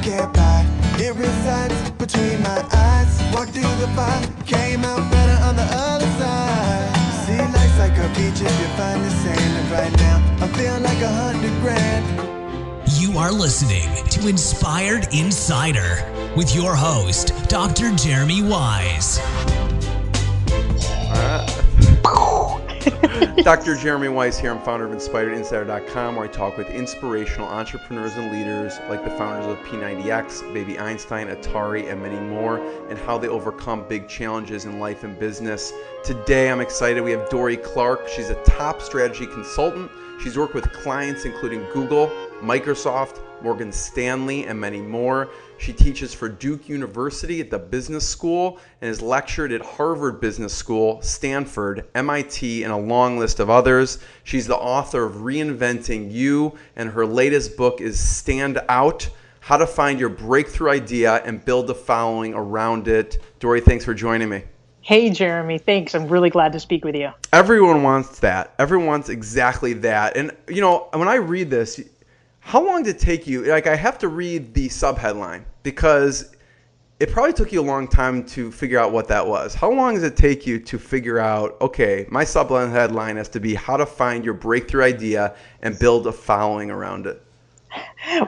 can't buy. It resides between my eyes. Walked through the fire, came out better on the other side. See, life's like a beach if you find the sand. And right now, I feel like 100 grand. You are listening to Inspired Insider with your host, Dr. Jeremy Wise. Dr. Jeremy Wise here. I'm founder of InspiredInsider.com, where I talk with inspirational entrepreneurs and leaders like the founders of P90X, Baby Einstein, Atari, and many more, and how they overcome big challenges in life and business. Today, I'm excited. We have Dorie Clark. She's a top strategy consultant. She's worked with clients including Google, Microsoft, Morgan Stanley, and many more. She teaches for Duke University at the business school and has lectured at Harvard Business School, Stanford, MIT, and a long list of others. She's the author of Reinventing You, and her latest book is Stand Out: How to Find Your Breakthrough Idea and Build a Following Around It. Dorie, thanks for joining me. Hey, Jeremy. Thanks. I'm really glad to speak with you. Everyone wants that. Everyone wants exactly that. And, you know, when I read this, how long did it take you? Like, I have to read the subheadline because it probably took you a long time to figure out what that was. How long does it take you to figure out, okay, my subheadline has to be how to find your breakthrough idea and build a following around it?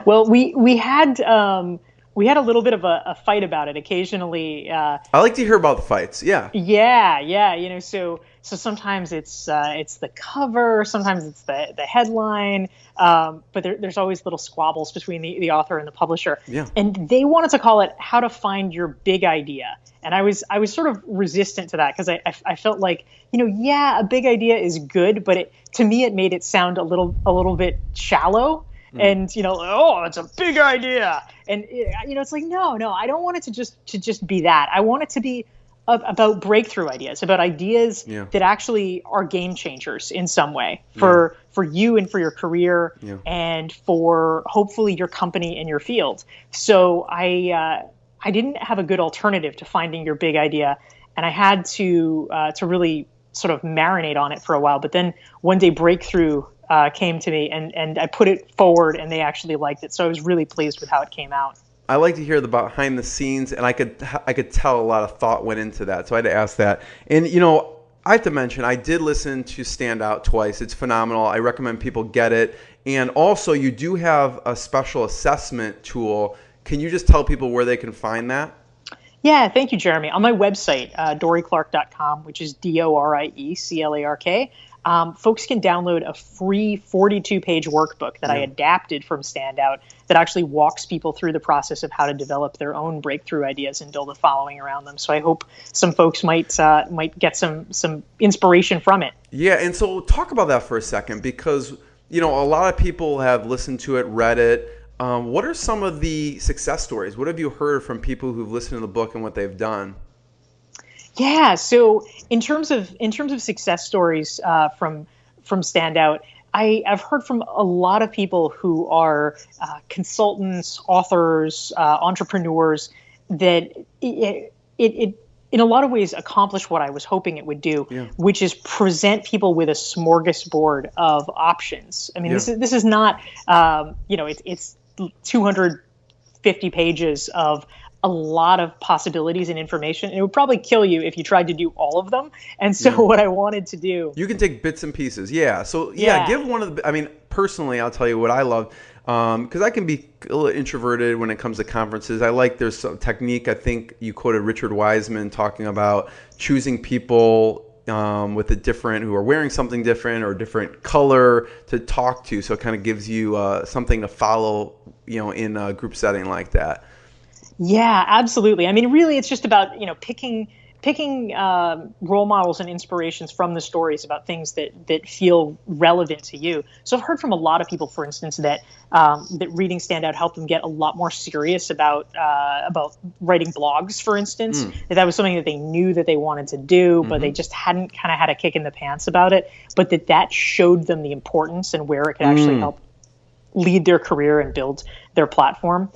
Well, we had a little bit of a fight about it occasionally. I like to hear about the fights. Yeah. Yeah. You know, so sometimes it's the cover, sometimes it's the headline, but there's always little squabbles between the author and the publisher. Yeah. And they wanted to call it "How to Find Your Big Idea," and I was sort of resistant to that because I felt like, you know, yeah, a big idea is good, but to me it made it sound a little bit shallow. And, you know, oh, it's a big idea. And, you know, it's like, no, I don't want it to just be that. I want it to be about breakthrough ideas, about ideas that actually are game changers in some way for you and for your career and for hopefully your company and your field. So I didn't have a good alternative to finding your big idea. And I had to really sort of marinate on it for a while. But then one day breakthrough came to me and I put it forward and they actually liked it. So I was really pleased with how it came out. I like to hear the behind the scenes, and I could tell a lot of thought went into that. So I had to ask that. And, you know, I have to mention, I did listen to Stand Out twice. It's phenomenal. I recommend people get it. And also, you do have a special assessment tool. Can you just tell people where they can find that? Yeah, thank you, Jeremy. On my website, DorieClark.com, which is DorieClark, folks can download a free 42-page workbook that I adapted from Stand Out that actually walks people through the process of how to develop their own breakthrough ideas and build a following around them. So I hope some folks might get some inspiration from it. Yeah, and so talk about that for a second because, you know, a lot of people have listened to it, read it. What are some of the success stories? What have you heard from people who've listened to the book and what they've done? Yeah. So in terms of success stories from Stand Out, I've heard from a lot of people who are consultants, authors, entrepreneurs that it in a lot of ways accomplished what I was hoping it would do, which is present people with a smorgasbord of options. I mean, this is not it's 250 pages of a lot of possibilities and information. And it would probably kill you if you tried to do all of them. And so what I wanted to do... You can take bits and pieces. Yeah. So give one of the... I mean, personally, I'll tell you what I love. Because I can be a little introverted when it comes to conferences. I like there's some technique. I think you quoted Richard Wiseman talking about choosing people with a different, who are wearing something different or different color to talk to. So it kind of gives you something to follow, you know, in a group setting like that. Yeah, absolutely. I mean, really, it's just about, you know, picking role models and inspirations from the stories about things that feel relevant to you. So I've heard from a lot of people, for instance, that reading Stand Out helped them get a lot more serious about writing blogs, for instance. That was something that they knew that they wanted to do, but they just hadn't kind of had a kick in the pants about it. But that showed them the importance and where it could actually help lead their career and build their platform.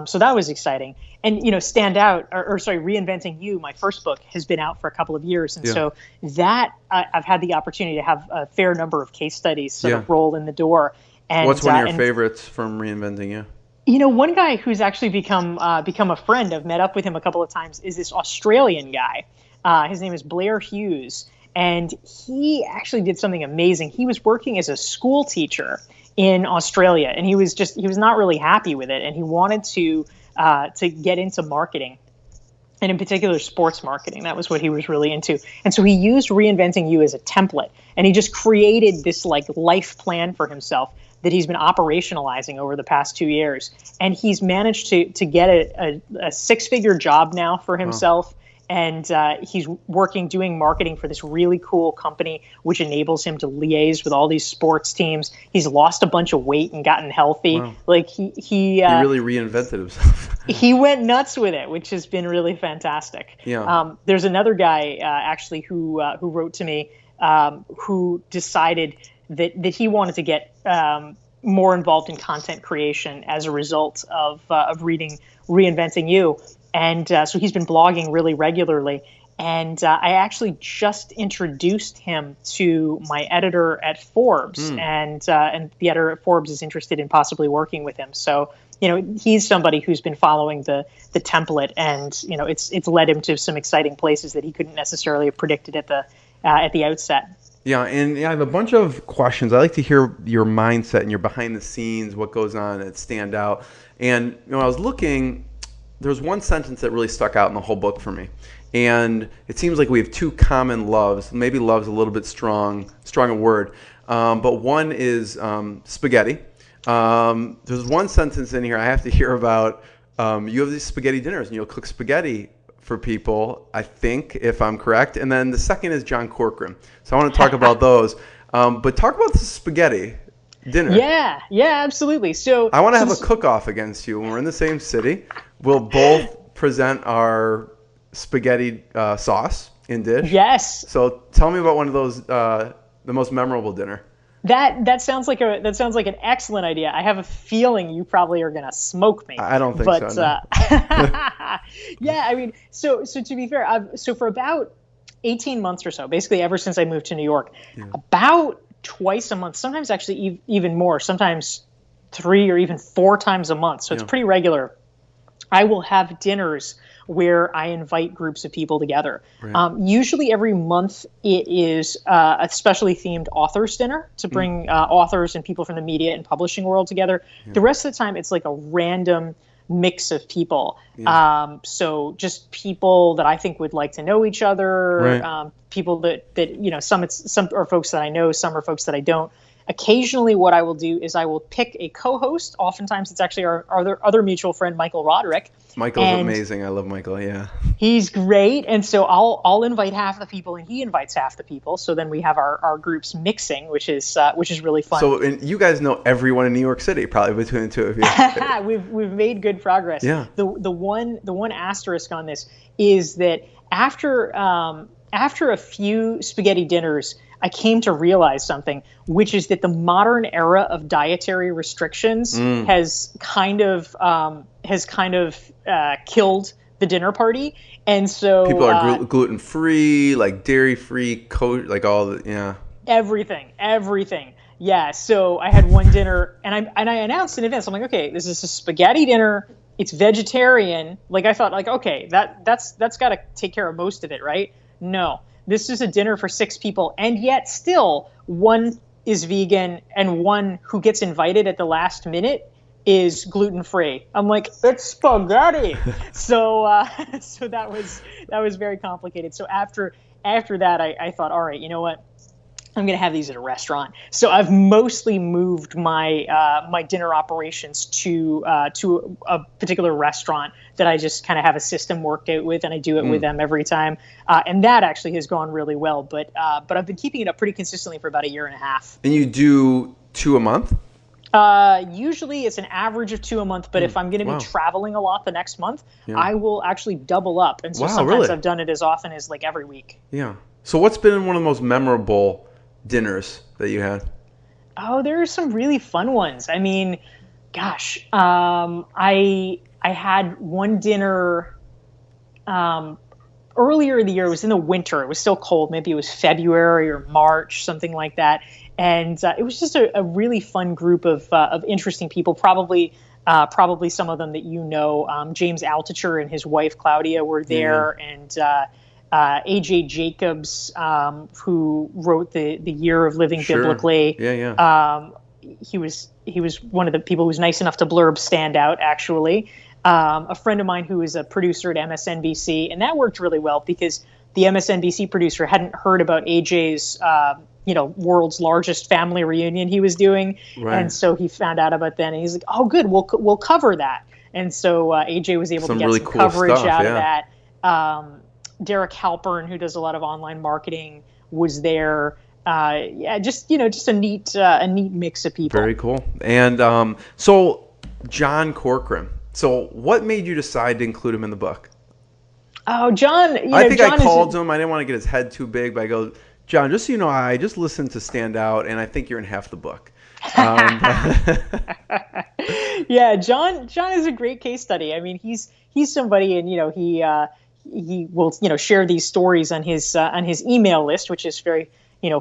So that was exciting. And, you know, Stand Out, Reinventing You, my first book, has been out for a couple of years. And so that I've had the opportunity to have a fair number of case studies sort of roll in the door. And what's one of your favorites from Reinventing You? One guy who's actually become a friend, I've met up with him a couple of times, is this Australian guy. His name is Blair Hughes, and he actually did something amazing. He was working as a school teacher in Australia, and he was not really happy with it, and he wanted to get into marketing, and in particular sports marketing. That was what he was really into. And so he used Reinventing You as a template, and he just created this like life plan for himself that he's been operationalizing over the past 2 years. And he's managed to get a six-figure job now for himself. And he's doing marketing for this really cool company, which enables him to liaise with all these sports teams. He's lost a bunch of weight and gotten healthy. Wow. Like he really reinvented himself. He went nuts with it, which has been really fantastic. Yeah. There's another guy actually who wrote to me who decided that he wanted to get more involved in content creation as a result of reading Reinventing You. And so he's been blogging really regularly. And I actually just introduced him to my editor at Forbes. And the editor at Forbes is interested in possibly working with him. So, he's somebody who's been following the template, and, it's led him to some exciting places that he couldn't necessarily have predicted at the outset. Yeah, and I have a bunch of questions. I like to hear your mindset and your behind the scenes, what goes on that stand out. And I was looking, there was one sentence that really stuck out in the whole book for me. And it seems like we have two common loves. Maybe love's a little bit strong a word. But one is spaghetti. There's one sentence in here I have to hear about. You have these spaghetti dinners, and you'll cook spaghetti for people, I think, if I'm correct. And then the second is John Corcoran. So I want to talk about those. But talk about the spaghetti dinner. Yeah, absolutely. So I want to have a cook-off against you. When we're in the same city, we'll both present our spaghetti sauce in dish. Yes. So tell me about one of those, the most memorable dinner. That sounds like an excellent idea. I have a feeling you probably are going to smoke me. I don't think so. No. Yeah, I mean, so to be fair, so for about 18 months or so, basically ever since I moved to New York, about twice a month, sometimes actually even more, sometimes 3 or even 4 times a month. So it's pretty regular. I will have dinners where I invite groups of people together. Right. Usually every month it is a specially themed authors dinner to bring authors and people from the media and publishing world together. Yeah. The rest of the time it's like a random mix of people. Yeah. So just people that I think would like to know each other, right. People that some are folks that I know, some are folks that I don't. Occasionally what I will do is I will pick a co-host. Oftentimes it's actually our other mutual friend, Michael Roderick. Michael's amazing. I love Michael. Yeah. He's great. And so I'll invite half the people and he invites half the people. So then we have our groups mixing, which is really fun. So and you guys know everyone in New York City, probably between the two of you. We've made good progress. Yeah. The one asterisk on this is that after a few spaghetti dinners, I came to realize something, which is that the modern era of dietary restrictions has kind of killed the dinner party, and so people are gluten free, like dairy free, like all the everything. Yeah. So I had one dinner, and I announced in advance. I'm like, okay, this is a spaghetti dinner. It's vegetarian. Like I thought, like okay, that's got to take care of most of it, right? No. This is a dinner for 6 people, and yet still one is vegan and one who gets invited at the last minute is gluten-free. I'm like, it's spaghetti. So that was very complicated. So after that, I thought, all right, you know what? I'm going to have these at a restaurant. So I've mostly moved my my dinner operations to a particular restaurant that I just kind of have a system worked out with, and I do it with them every time. And that actually has gone really well. But I've been keeping it up pretty consistently for about 1.5 years. And you do 2 a month? Usually it's an average of 2 a month, but if I'm going to be traveling a lot the next month, I will actually double up. And so sometimes really? I've done it as often as like every week. Yeah. So what's been one of the most memorable dinners that you had? Oh, there are some really fun ones. I mean, gosh, I had one dinner earlier in the year. It was in the winter. It was still cold. Maybe it was February or March, something like that. And it was just a really fun group of interesting people. Probably probably some of them that you know. James Altucher and his wife Claudia were there, and A.J. Jacobs, who wrote the Year of Living Biblically. He was one of the people who was nice enough to blurb Stand Out, actually. A friend of mine who was a producer at MSNBC, and that worked really well because the MSNBC producer hadn't heard about AJ's world's largest family reunion he was doing, and so he found out about that, and he's like, "Oh, good, we'll cover that." And so AJ was able to get really some cool coverage stuff, out of that. Derek Halpern, who does a lot of online marketing, was there. Just a neat mix of people. Very cool. And so John Corcoran. So what made you decide to include him in the book? Oh, John. I think I called him. I didn't want to get his head too big, but I go, John, just so you know, I just listened to Stand Out, and I think you're in half the book. Yeah, John is a great case study. I mean, he's somebody, and he will share these stories on his email list, which is very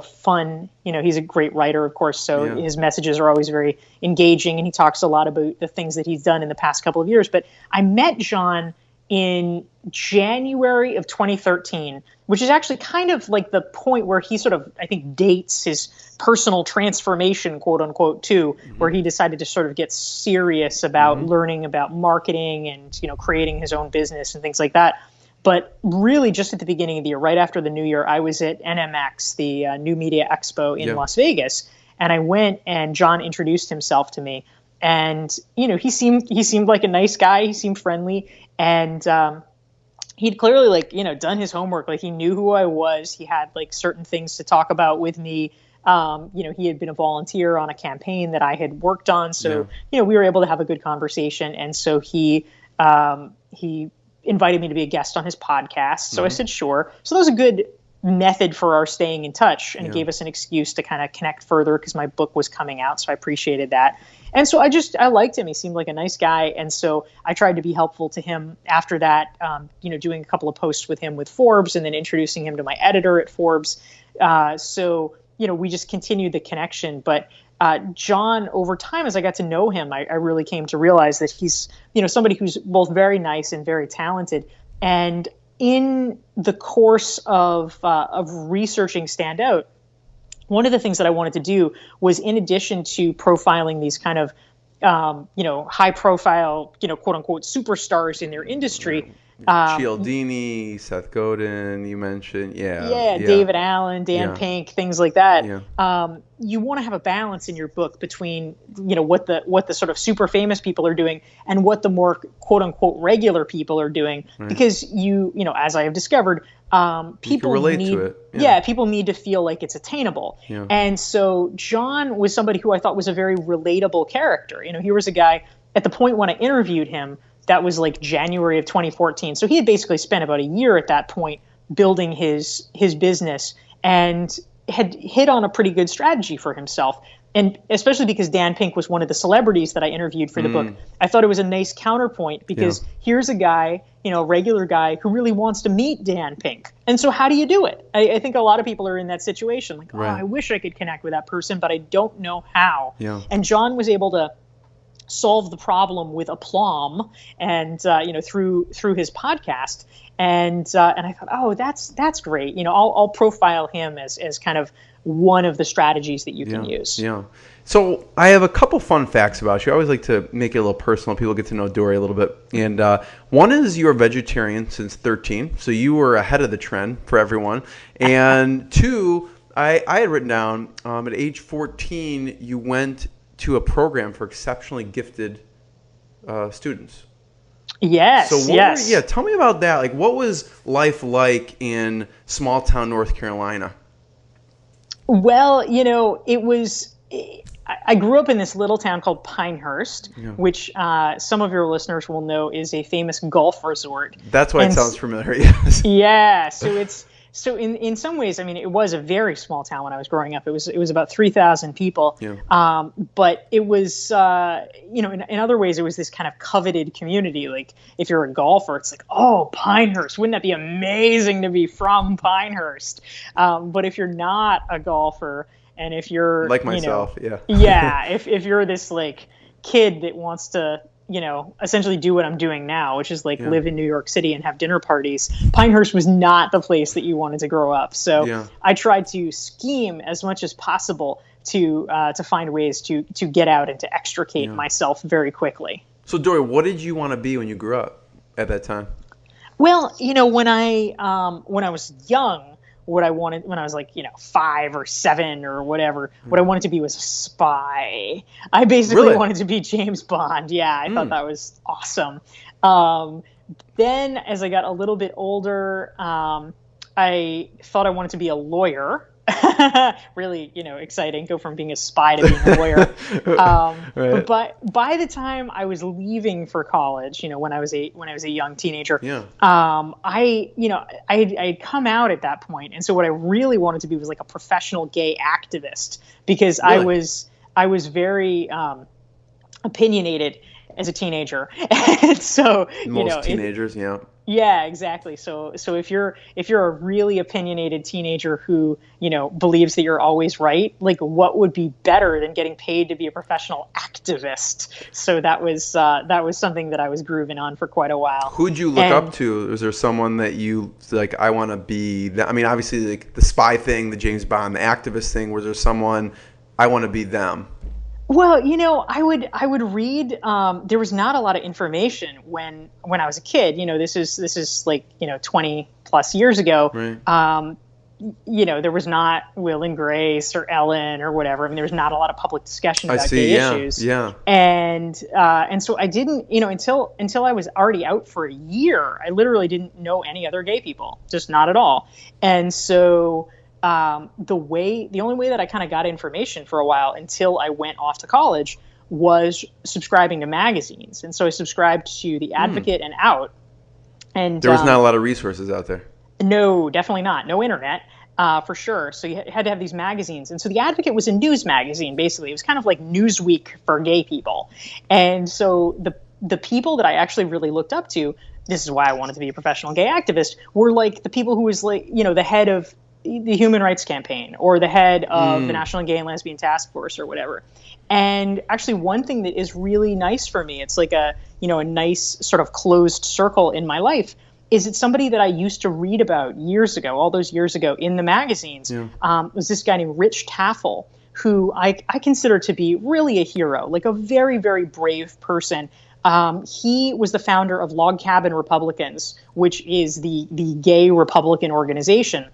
fun. He's a great writer, of course, so his messages are always very engaging, and he talks a lot about the things that he's done in the past couple of years. But I met John in January of 2013, which is actually kind of like the point where he sort of, I think, dates his personal transformation, quote unquote, too, where he decided to sort of get serious about learning about marketing and, creating his own business and things like that. But really just at the beginning of the year, right after the new year, I was at NMX, the New Media Expo in Las Vegas, and I went and John introduced himself to me. And, he seemed like a nice guy. He seemed friendly. And he'd clearly done his homework. Like, he knew who I was. He had certain things to talk about with me. He had been a volunteer on a campaign that I had worked on. So, we were able to have a good conversation. And so he invited me to be a guest on his podcast. So I said, sure. So that was a good method for our staying in touch, and it gave us an excuse to kind of connect further because my book was coming out. So I appreciated that. And so I liked him. He seemed like a nice guy. And so I tried to be helpful to him after that, doing a couple of posts with him with Forbes and then introducing him to my editor at Forbes. So we just continued the connection. But John, over time, as I got to know him, I really came to realize that he's, somebody who's both very nice and very talented. And in the course of researching Stand Out, one of the things that I wanted to do was, in addition to profiling these kind of, high profile, quote unquote, superstars in their industry. Cialdini, Seth Godin, you mentioned, David Allen, Dan Pink, things like that. You want to have a balance in your book between, what the sort of super famous people are doing and what the more quote unquote regular people are doing, because as I have discovered, people relate need to it. People need to feel like it's attainable. And so John was somebody who I thought was a very relatable character. He was a guy at the point when I interviewed him. That was like January of 2014. So he had basically spent about a year at that point building his business and had hit on a pretty good strategy for himself. And especially because Dan Pink was one of the celebrities that I interviewed for the book, I thought it was a nice counterpoint because here's a guy, a regular guy who really wants to meet Dan Pink. And so how do you do it? I think a lot of people are in that situation. Like, I wish I could connect with that person, but I don't know how. And John was able to solve the problem with aplomb and through his podcast, and I thought, that's great. I'll profile him as kind of one of the strategies that you can use. So I have a couple fun facts about you. I always like to make it a little personal. People get to know Dorie a little bit. And one is you're a vegetarian since 13, so you were ahead of the trend for everyone. And two, I had written down at age 14 you went to a program for exceptionally gifted students. Yes. So tell me about that. Like, what was life like in small town North Carolina? Well, it was. I grew up in this little town called Pinehurst, which some of your listeners will know is a famous golf resort. That's why it sounds familiar. Yes. Yeah. So in some ways, I mean, it was a very small town when I was growing up. It was about 3,000 people. But it was, in other ways, it was this kind of coveted community. Like, if you're a golfer, it's like, oh, Pinehurst, wouldn't that be amazing to be from Pinehurst? But if you're not a golfer, and if you're like myself, if you're this kid that wants to, essentially do what I'm doing now, which is like live in New York City and have dinner parties, Pinehurst was not the place that you wanted to grow up. So I tried to scheme as much as possible to find ways to get out and to extricate myself very quickly. So Dorie, what did you want to be when you grew up at that time? Well, when I was young, what I wanted when I was like, 5 or 7 or whatever, what I wanted to be was a spy. I basically wanted to be James Bond. Yeah, I thought that was awesome. Then as I got a little bit older, I thought I wanted to be a lawyer. Really, exciting. Go from being a spy to being a lawyer. Right. But by the time I was leaving for college, when I was a young teenager, I had come out at that point, and so what I really wanted to be was like a professional gay activist, because I was very opinionated as a teenager, and so most teenagers, Yeah, exactly. So if you're a really opinionated teenager who, believes that you're always right, like what would be better than getting paid to be a professional activist? So that was something that I was grooving on for quite a while. Who'd you look up to? Was there someone that you like, I want to be that? I mean, obviously like the spy thing, the James Bond, the activist thing, was there someone I want to be them? Well, I would read. There was not a lot of information when I was a kid. This is like 20 plus years ago. Right. There was not Will and Grace or Ellen or whatever. I mean, there was not a lot of public discussion about gay issues. Yeah. And so I didn't, until I was already out for a year, I literally didn't know any other gay people, just not at all. And so. The only way that I kind of got information for a while until I went off to college was subscribing to magazines. And so I subscribed to The Advocate and Out. And there was not a lot of resources out there. No, definitely not. No internet, for sure. So you had to have these magazines. And so The Advocate was a news magazine, basically. It was kind of like Newsweek for gay people. And so the people that I actually really looked up to, this is why I wanted to be a professional gay activist, were like the people who was like, the head of the Human Rights Campaign or the head of the National Gay and Lesbian Task Force or whatever. And actually one thing that is really nice for me, it's like a nice sort of closed circle in my life, is it's somebody that I used to read about years ago, all those years ago in the magazines, was this guy named Rich Taffel, who I consider to be really a hero, like a very, very brave person. He was the founder of Log Cabin Republicans, which is the gay Republican organization.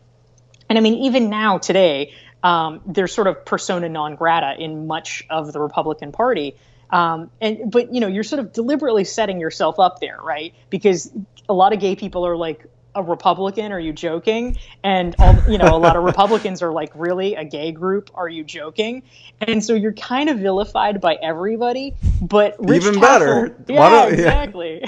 And I mean, even now today, they're sort of persona non grata in much of the Republican Party. But you're sort of deliberately setting yourself up there, right? Because a lot of gay people are like, a Republican? Are you joking? And a lot of Republicans are like, really, a gay group? Are you joking? And so you're kind of vilified by everybody. But Rich even Taffel, better. Yeah, exactly.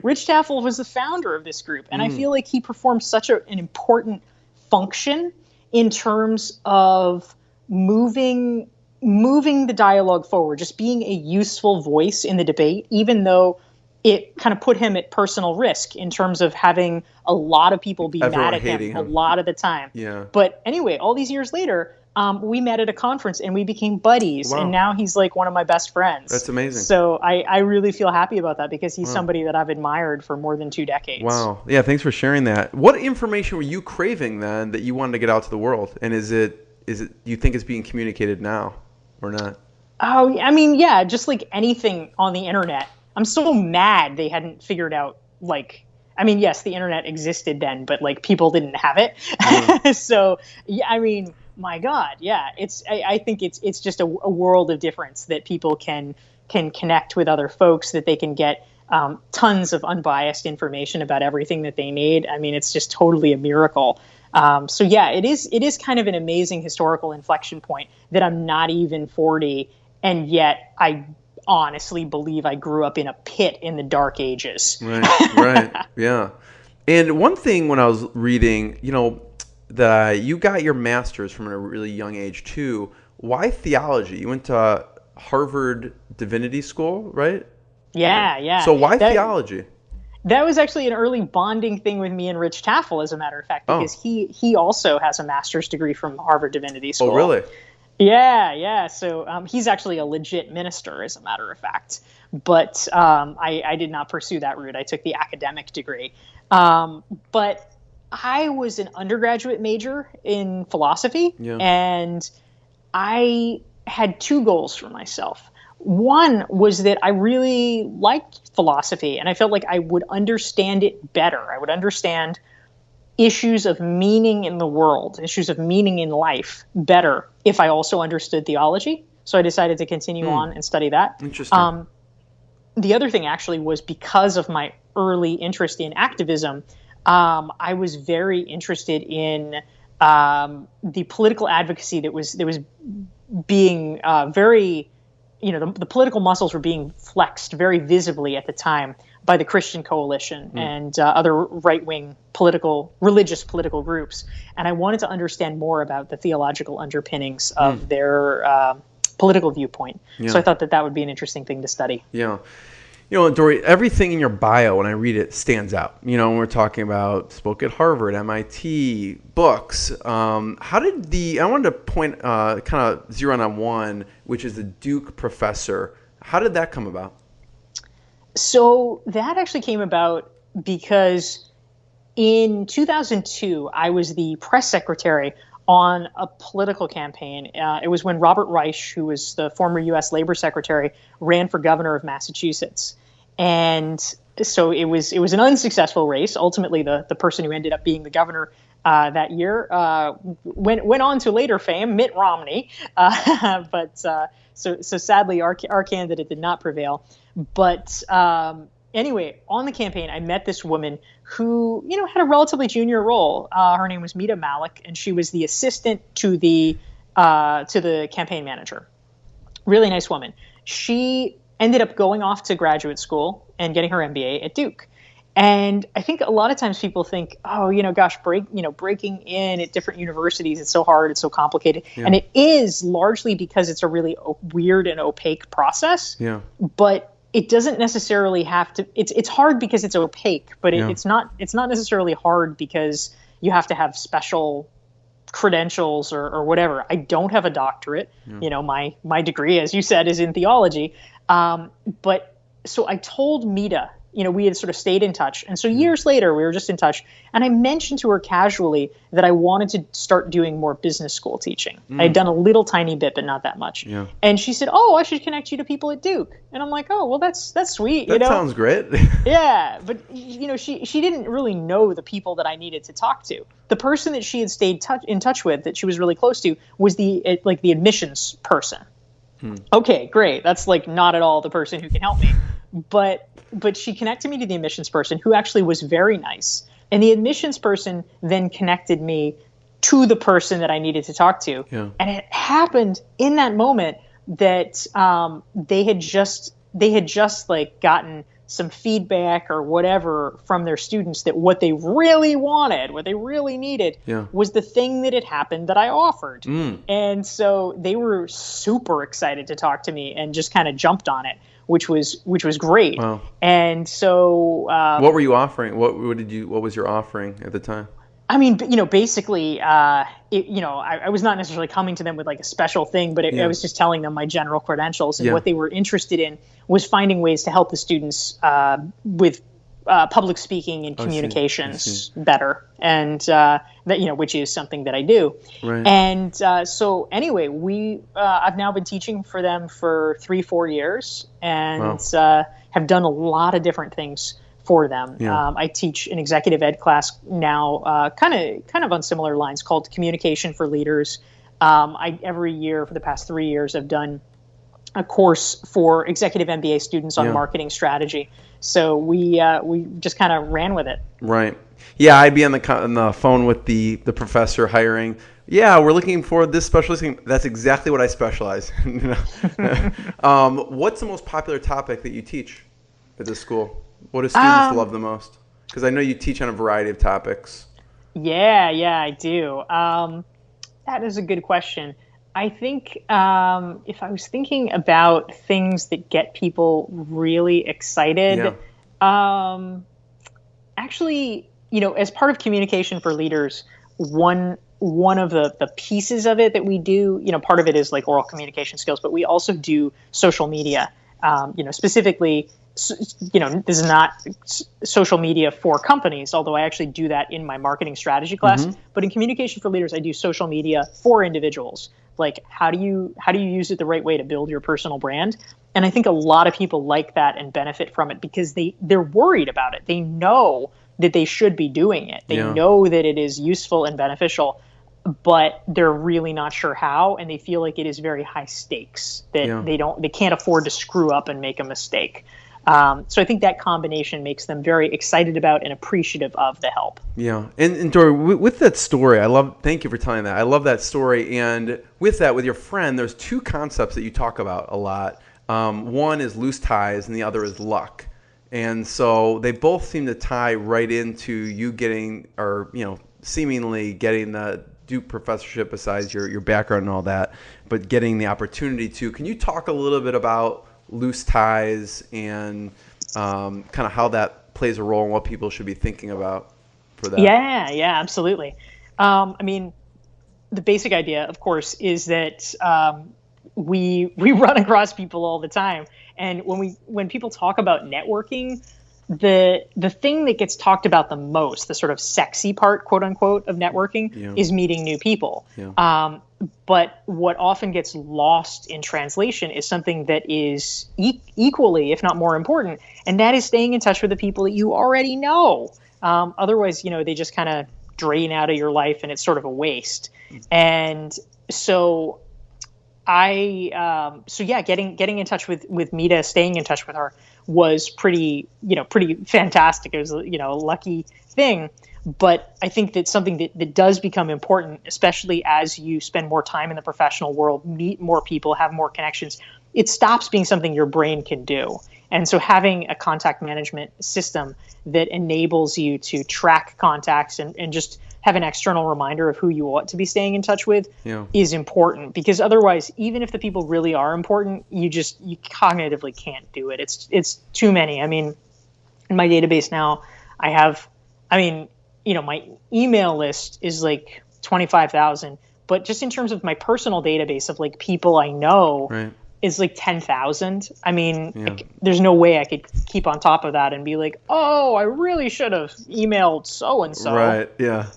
Rich Taffel was the founder of this group, and I feel like he performed such an important function in terms of moving the dialogue forward, just being a useful voice in the debate, even though it kind of put him at personal risk in terms of having a lot of people be mad at him a lot of the time. Yeah. But anyway, all these years later, we met at a conference and we became buddies. Wow. And now he's like one of my best friends. That's amazing. So I really feel happy about that because he's somebody that I've admired for more than 2 decades. Wow. Yeah, thanks for sharing that. What information were you craving then that you wanted to get out to the world? And is it you think it's being communicated now or not? Oh, I mean, yeah, just like anything on the internet. I'm so mad they hadn't figured out, like, I mean, yes, the internet existed then, but like people didn't have it. So, yeah, I mean, my God, yeah, I think it's just a world of difference that people can connect with other folks, that they can get tons of unbiased information about everything that they need. I mean, it's just totally a miracle. So yeah, it is kind of an amazing historical inflection point that I'm not even 40, and yet I honestly believe I grew up in a pit in the dark ages. Right, yeah. And one thing when I was reading, that you got your master's from a really young age too. Why theology? You went to Harvard Divinity School, right? Yeah. So why theology? That was actually an early bonding thing with me and Rich Taffel, as a matter of fact, because he also has a master's degree from Harvard Divinity School. Oh, really? Yeah. So he's actually a legit minister, as a matter of fact. But I did not pursue that route. I took the academic degree. But I was an undergraduate major in philosophy, Yeah. and I had two goals for myself. One was that I really liked philosophy, and I felt like I would understand it better. I would understand issues of meaning in the world, issues of meaning in life better if I also understood theology. So I decided to continue on and study that. Interesting. The other thing actually was because of my early interest in activism, I was very interested in the political advocacy that was being very, the political muscles were being flexed very visibly at the time by the Christian Coalition and other right-wing religious political groups. And I wanted to understand more about the theological underpinnings of their political viewpoint. Yeah. So I thought that would be an interesting thing to study. Yeah. Dorie, everything in your bio, when I read it, stands out. When we're talking about spoke at Harvard, MIT, books. I wanted to point, kind of zero in on one, which is the Duke professor. How did that come about? So that actually came about because in 2002, I was the press secretary on a political campaign. It was when Robert Reich, who was the former U.S. Labor Secretary, ran for governor of Massachusetts. And so it was an unsuccessful race. Ultimately, the person who ended up being the governor that year went on to later fame, Mitt Romney. So sadly, our candidate did not prevail. But anyway, on the campaign, I met this woman who, had a relatively junior role. Her name was Mita Malik, and she was the assistant to the campaign manager. Really nice woman. She ended up going off to graduate school and getting her MBA at Duke. And I think a lot of times people think, breaking in at different universities, it's so hard, it's so complicated. Yeah. And it is largely because it's a really weird and opaque process. Yeah. But it doesn't necessarily have to. It's hard because it's opaque, but it's not necessarily hard because you have to have special credentials or whatever. I don't have a doctorate. Yeah. My degree, as you said, is in theology. But so I told Mita, we had sort of stayed in touch. And so years later, we were just in touch. And I mentioned to her casually that I wanted to start doing more business school teaching. I had done a little tiny bit, but not that much. Yeah. And she said, "Oh, I should connect you to people at Duke." And I'm like, "Oh, well, that's sweet." That sounds great. Yeah. But, she didn't really know the people that I needed to talk to. The person that she had stayed in touch with, that she was really close to, was the admissions person. Okay, great. That's not at all the person who can help me. But she connected me to the admissions person, who actually was very nice. And the admissions person then connected me to the person that I needed to talk to. Yeah. And it happened in that moment that they had just gotten some feedback or whatever from their students that what they really wanted, what they really needed, was the thing that had happened that I offered. And so they were super excited to talk to me and just kind of jumped on it, which was great. Wow. And so what were you offering? What was your offering at the time? I mean, basically, I was not necessarily coming to them with a special thing, but I was just telling them my general credentials, and what they were interested in was finding ways to help the students with public speaking and communications better, and which is something that I do. Right. And so anyway, I've now been teaching for them for 3-4 years, and have done a lot of different things for them. Yeah. I teach an executive ed class now, kind of on similar lines, called Communication for Leaders. Every year for the past 3 years, I've done a course for executive MBA students on marketing strategy. So we just kind of ran with it. Right. Yeah, I'd be on the phone with the professor hiring. Yeah, we're looking for this specialist. That's exactly what I specialize in. What's the most popular topic that you teach at this school? What do students love the most? Because I know you teach on a variety of topics. Yeah, I do. That is a good question. I think if I was thinking about things that get people really excited, actually, as part of Communication for Leaders, one one of the pieces of it that we do, part of it is like oral communication skills, but we also do social media, specifically, this is not social media for companies, although I actually do that in my marketing strategy class. But in communication for leaders, I do social media for individuals. Like, how do you use it the right way to build your personal brand? And I think a lot of people like that and benefit from it because they're worried about it. They know that they should be doing it. They know that it is useful and beneficial, but they're really not sure how, and they feel like it is very high stakes, that they can't afford to screw up and make a mistake. So I think that combination makes them very excited about and appreciative of the help. Yeah. And Dorie, with that story, thank you for telling that. I love that story. And with that, with your friend, there's two concepts that you talk about a lot. One is loose ties and the other is luck. And so they both seem to tie right into you getting, or, seemingly getting the Duke professorship besides your background and all that, but getting the opportunity to. Can you talk a little bit about loose ties and kind of how that plays a role and what people should be thinking about for that? Yeah, absolutely. The basic idea, of course, is that we run across people all the time, and when people talk about networking, the thing that gets talked about the most, the sort of sexy part, quote unquote, of networking is meeting new people. But what often gets lost in translation is something that is equally, if not more important, and that is staying in touch with the people that you already know. Otherwise, they just kind of drain out of your life and it's sort of a waste. And so getting in touch with Mita, staying in touch with her was pretty fantastic. It was, a lucky thing. But I think that something that does become important, especially as you spend more time in the professional world, meet more people, have more connections, it stops being something your brain can do. And so having a contact management system that enables you to track contacts and just have an external reminder of who you ought to be staying in touch with is important, because otherwise, even if the people really are important, you cognitively can't do it. It's too many. In my database now, I have, my email list is like 25,000, but just in terms of my personal database of like people I know is like 10,000. There's no way I could keep on top of that and be like, oh, I really should have emailed so-and-so. Right. Yeah.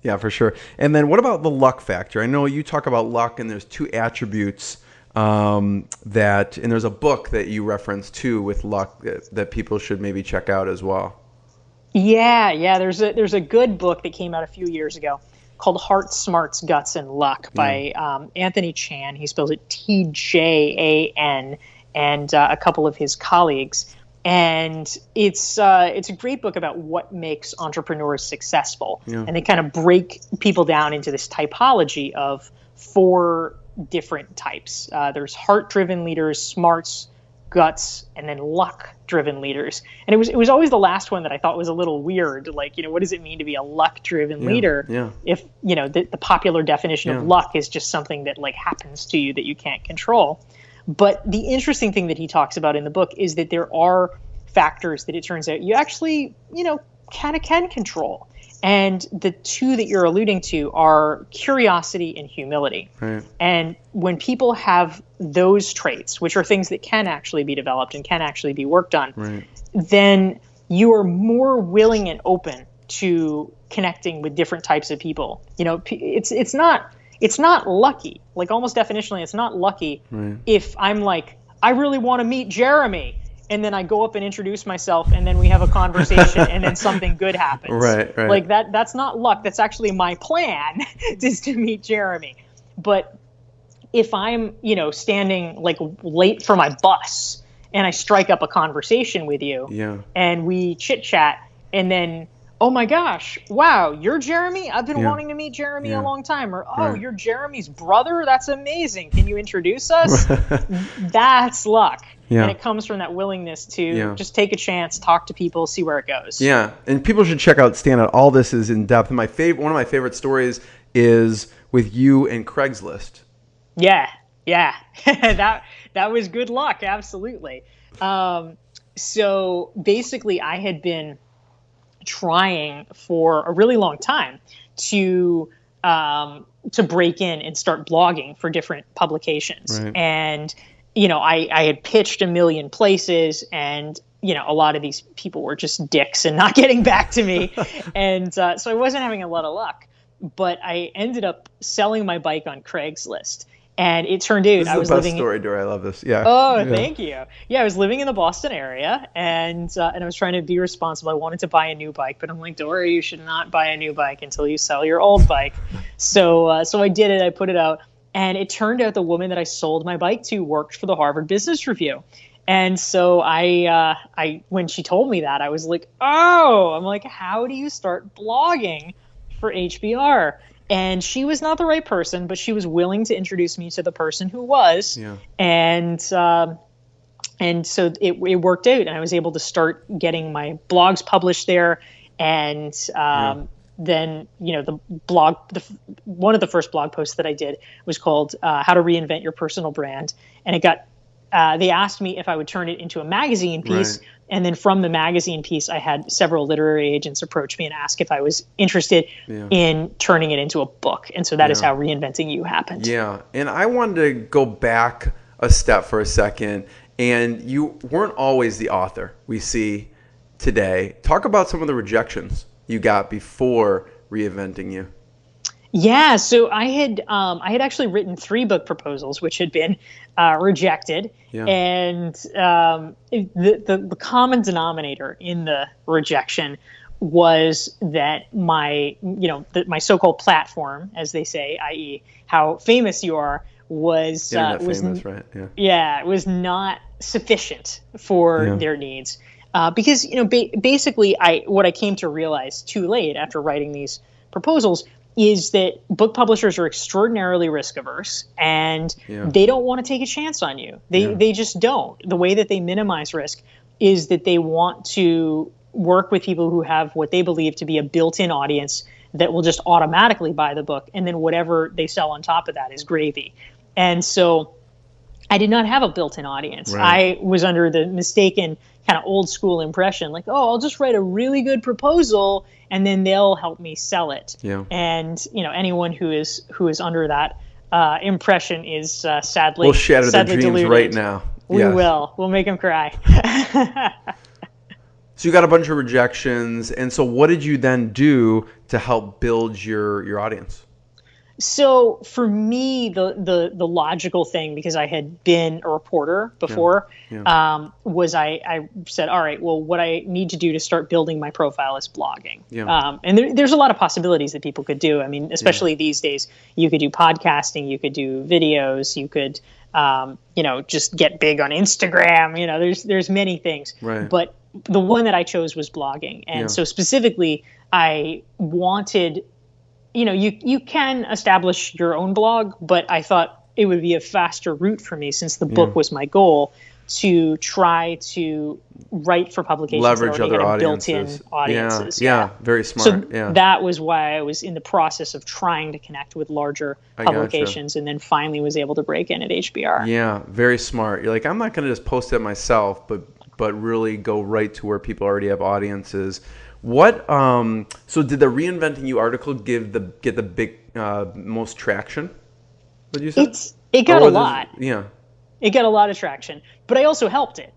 Yeah, for sure. And then what about the luck factor? I know you talk about luck, and there's two attributes and there's a book that you reference too with luck that people should maybe check out as well. Yeah. There's a good book that came out a few years ago called Heart, Smarts, Guts, and Luck by Anthony Chan. He spells it Tjan, and a couple of his colleagues. And it's a great book about what makes entrepreneurs successful. And they kind of break people down into this typology of 4 different types. There's heart-driven leaders, smarts, guts, and then luck-driven leaders. And it was always the last one that I thought was a little weird. Like, what does it mean to be a luck-driven leader? If, the popular definition of luck is just something that like happens to you that you can't control. But the interesting thing that he talks about in the book is that there are factors that it turns out you actually, kind of can control. And the 2 that you're alluding to are curiosity and humility. Right. And when people have those traits, which are things that can actually be developed and can actually be worked on, then you are more willing and open to connecting with different types of people. It's not lucky. Like, almost definitionally, it's not lucky if I'm like, I really want to meet Jeremy, and then I go up and introduce myself, and then we have a conversation, and then something good happens. Right. Like that's not luck. That's actually my plan, is to meet Jeremy. But if I'm, standing like late for my bus, and I strike up a conversation with you, and we chit chat, and then, oh my gosh, wow, you're Jeremy? I've been wanting to meet Jeremy a long time. Or, oh, you're Jeremy's brother? That's amazing. Can you introduce us? That's luck. And it comes from that willingness to just take a chance, talk to people, see where it goes. Yeah, and people should check out Stand Out. All this is in depth. And one of my favorite stories is with you and Craigslist. Yeah. That was good luck, absolutely. So basically, I had been trying for a really long time to to break in and start blogging for different publications. Right. And, I had pitched a million places, and, a lot of these people were just dicks and not getting back to me. And so I wasn't having a lot of luck. But I ended up selling my bike on Craigslist. And it turned out I was living. This is the best story, Dorie. I love this. Yeah. Oh, thank you. Yeah, I was living in the Boston area, and I was trying to be responsible. I wanted to buy a new bike, but I'm like, Dorie, you should not buy a new bike until you sell your old bike. So I did it. I put it out, and it turned out the woman that I sold my bike to worked for the Harvard Business Review. And so I when she told me that, I was like, oh, I'm like, how do you start blogging for HBR? And she was not the right person, but she was willing to introduce me to the person who was. Yeah. And so it worked out, and I was able to start getting my blogs published there. And then, the blog, one of the first blog posts that I did was called How to Reinvent Your Personal Brand. And it got, they asked me if I would turn it into a magazine piece. Right. And then from the magazine piece, I had several literary agents approach me and ask if I was interested in turning it into a book. And so that is how Reinventing You happened. Yeah. And I wanted to go back a step for a second. And you weren't always the author we see today. Talk about some of the rejections you got before Reinventing You. Yeah, so I had actually written 3 book proposals, which had been rejected, and the common denominator in the rejection was that my so-called platform, as they say, i.e., how famous you are, was famous, right? Was not sufficient for their needs, because basically what I came to realize too late after writing these proposals is that book publishers are extraordinarily risk averse, and they don't want to take a chance on you. They just don't. The way that they minimize risk is that they want to work with people who have what they believe to be a built-in audience that will just automatically buy the book, and then whatever they sell on top of that is gravy. And so I did not have a built-in audience. Right. I was under the mistaken kind of old school impression, like, oh, I'll just write a really good proposal and then they'll help me sell it. Yeah. And anyone who is under that impression is sadly we'll shatter their dreams deluded. Right now. We will. We'll make them cry. So you got a bunch of rejections, and so what did you then do to help build your audience? So for me, the logical thing, because I had been a reporter before, was I said, all right, well, what I need to do to start building my profile is blogging. Yeah. And there's a lot of possibilities that people could do. I mean, especially these days, you could do podcasting, you could do videos, you could, just get big on Instagram. There's many things. Right. But the one that I chose was blogging. And so specifically, I wanted... you can establish your own blog, but I thought it would be a faster route for me, since the book was my goal, to try to write for publications leverage that already other had audiences. Built-in audiences. Yeah, very smart. So that was why I was in the process of trying to connect with larger publications, and then finally was able to break in at HBR. Yeah, very smart. You're like, I'm not going to just post it myself, but really go right to where people already have audiences. What so did the Reinventing You article get the big most traction? Would you say? It got a lot. It got a lot of traction, but I also helped it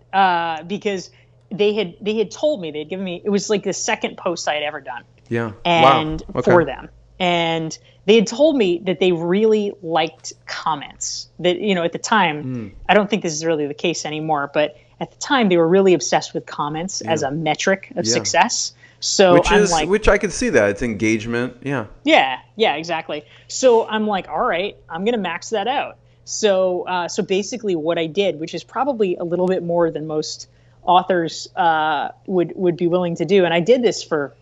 because they had told me, they'd given me, it was like the second post I had ever done. Yeah. And for them. And they had told me that they really liked comments. That, at the time, I don't think this is really the case anymore, but at the time they were really obsessed with comments as a metric of success. So which I could see that it's engagement. Yeah, exactly. So I'm like, all right, I'm going to max that out. So basically what I did, which is probably a little bit more than most authors would be willing to do. And I did this for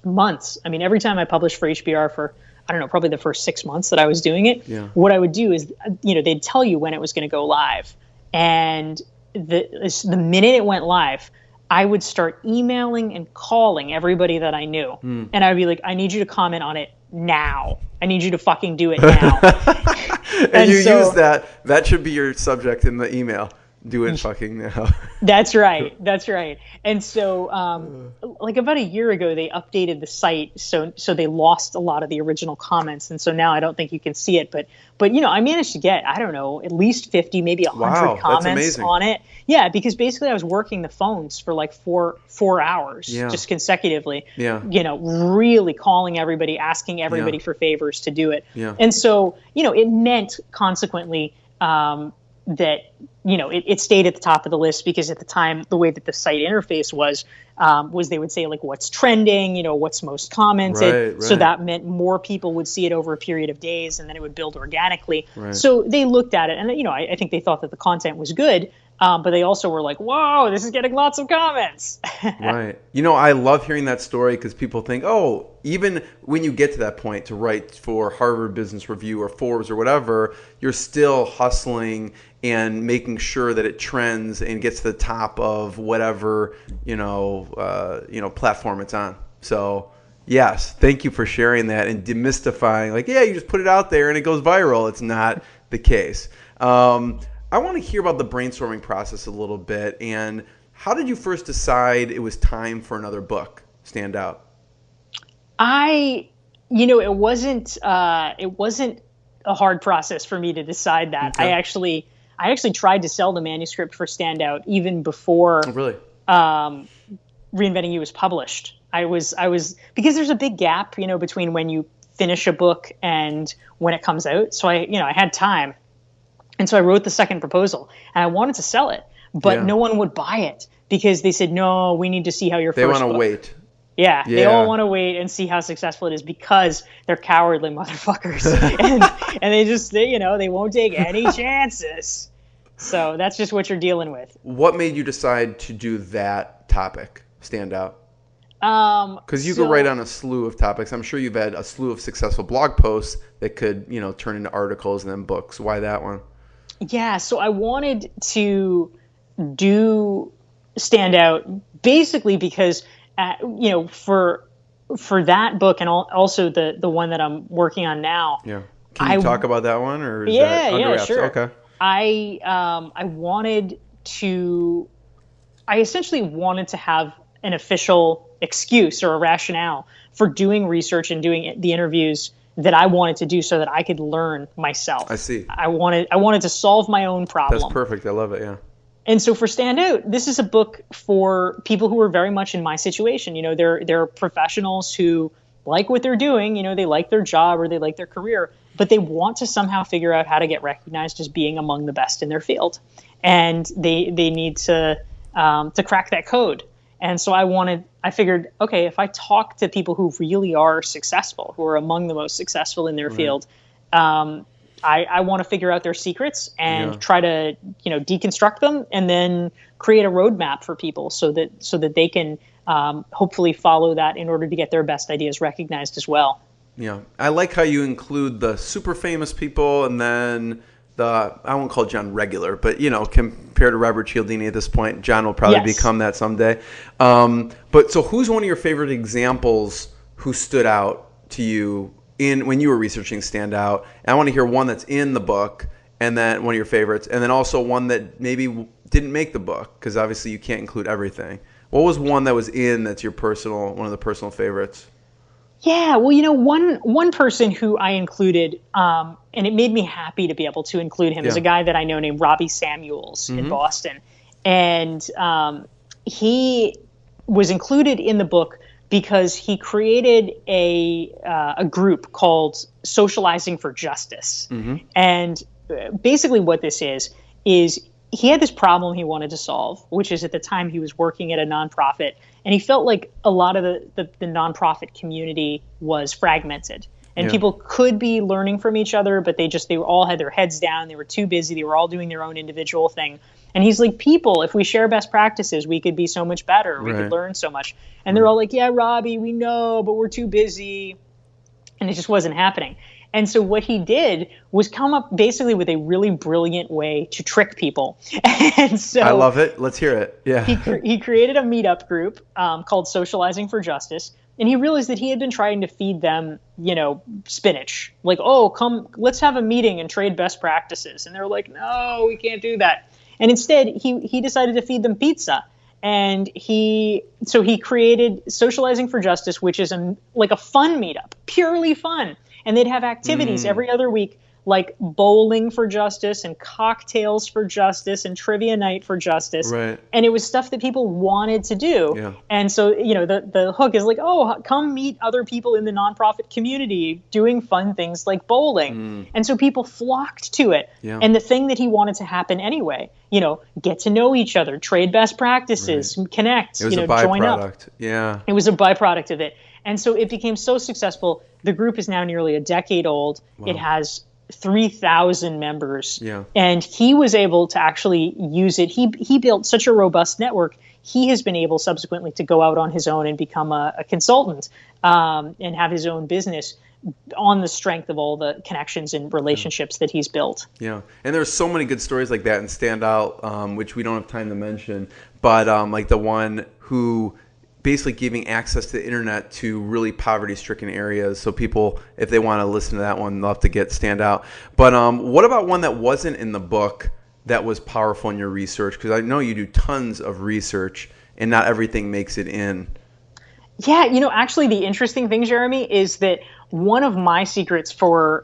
months. I mean, every time I published for HBR for, I don't know, probably the first 6 months that I was doing it, what I would do is, they'd tell you when it was going to go live. And the minute it went live, I would start emailing and calling everybody that I knew. And I would be like, I need you to comment on it now. I need you to fucking do it now. and you use that. That should be your subject in the email. Do it fucking now. That's right. That's right. And so, like about a year ago, they updated the site, so they lost a lot of the original comments, and so now I don't think you can see it. But I managed to get, I don't know, at least 50, maybe 100 Wow, that's comments amazing. on it. Yeah, because basically I was working the phones for like four hours just consecutively. Yeah. Really calling everybody, asking everybody for favors to do it. Yeah. And so, it meant consequently that it stayed at the top of the list, because at the time the way that the site interface was they would say like what's trending, what's most commented. Right. So that meant more people would see it over a period of days, and then it would build organically. Right. So they looked at it, and I think they thought that the content was good, but they also were like, whoa, this is getting lots of comments. Right. I love hearing that story, because people think, oh, even when you get to that point to write for Harvard Business Review or Forbes or whatever, you're still hustling and making sure that it trends and gets to the top of whatever, platform it's on. So yes, thank you for sharing that and demystifying, like, yeah, you just put it out there and it goes viral. It's not the case. I want to hear about the brainstorming process a little bit. And how did you first decide it was time for another book? Stand out. It wasn't a hard process for me to decide that. Okay. I actually tried to sell the manuscript for Stand Out even before Really? Reinventing You was published. I was because there's a big gap, between when you finish a book and when it comes out. So I had time. And so I wrote the second proposal, and I wanted to sell it, but no one would buy it because they said, no, we need to see how your first book. They want to wait. Yeah, they all want to wait and see how successful it is, because they're cowardly motherfuckers, and they won't take any chances. So that's just what you're dealing with. What made you decide to do that topic, Stand Out? Because you could write on a slew of topics. I'm sure you've had a slew of successful blog posts that could, turn into articles and then books. Why that one? Yeah, so I wanted to do Stand Out basically because, for that book and also the one that I'm working on now. Yeah. Can you talk about that one, or is that under wraps? Sure. Okay. I essentially wanted to have an official excuse or a rationale for doing research and doing the interviews that I wanted to do, so that I could learn myself. I see. I wanted to solve my own problem. That's perfect. I love it. Yeah. And so for Stand Out, this is a book for people who are very much in my situation. They're professionals who like what they're doing. They like their job or they like their career, but they want to somehow figure out how to get recognized as being among the best in their field. And they need to crack that code. And so I figured, okay, if I talk to people who really are successful, who are among the most successful in their field, I want to figure out their secrets and try to, deconstruct them, and then create a roadmap for people so that they can hopefully follow that in order to get their best ideas recognized as well. Yeah. I like how you include the super famous people, and then I won't call John regular, but, compared to Robert Cialdini at this point, John will probably become that someday. But so who's one of your favorite examples who stood out to you when you were researching Stand Out? And I want to hear one that's in the book, and then one of your favorites, and then also one that maybe didn't make the book, because obviously you can't include everything. What was one that was that's one of the personal favorites? Yeah, well, one person who I included, and it made me happy to be able to include him, is a guy that I know named Robbie Samuels in Boston. And he was included in the book because he created a group called Socializing for Justice. And basically what this is he had this problem he wanted to solve, which is at the time he was working at a nonprofit, and he felt like a lot of the nonprofit community was fragmented. And people could be learning from each other, but they all had their heads down. They were too busy. They were all doing their own individual thing. And he's like, people, if we share best practices, we could be so much better. We could learn so much. And they're all like, yeah, Robbie, we know, but we're too busy. And it just wasn't happening. And so what he did was come up basically with a really brilliant way to trick people. And so I love it. Let's hear it. Yeah. He created a meetup group called Socializing for Justice. And he realized that he had been trying to feed them, spinach. Like, oh, come, let's have a meeting and trade best practices. And they're like, no, we can't do that. And instead, he decided to feed them pizza. And he created Socializing for Justice, which is like a fun meetup, purely fun. And they'd have activities every other week, like bowling for justice and cocktails for justice and trivia night for justice. Right. And it was stuff that people wanted to do. Yeah. And so, the hook is like, oh, come meet other people in the nonprofit community doing fun things like bowling. And so people flocked to it. Yeah. And the thing that he wanted to happen anyway, get to know each other, trade best practices, connect, It was a join up. byproduct. Yeah. It was a byproduct of it. And so it became so successful. The group is now nearly a decade old. Wow. It has 3,000 members. Yeah. And he was able to actually use it. He built such a robust network. He has been able subsequently to go out on his own and become a consultant and have his own business on the strength of all the connections and relationships that he's built. Yeah. And there's so many good stories like that and stand out, which we don't have time to mention. But like the one who basically giving access to the internet to really poverty-stricken areas. So people, if they want to listen to that one, they'll have to stand out. But what about one that wasn't in the book that was powerful in your research? Because I know you do tons of research and not everything makes it in. Yeah, actually the interesting thing, Jeremy, is that one of my secrets for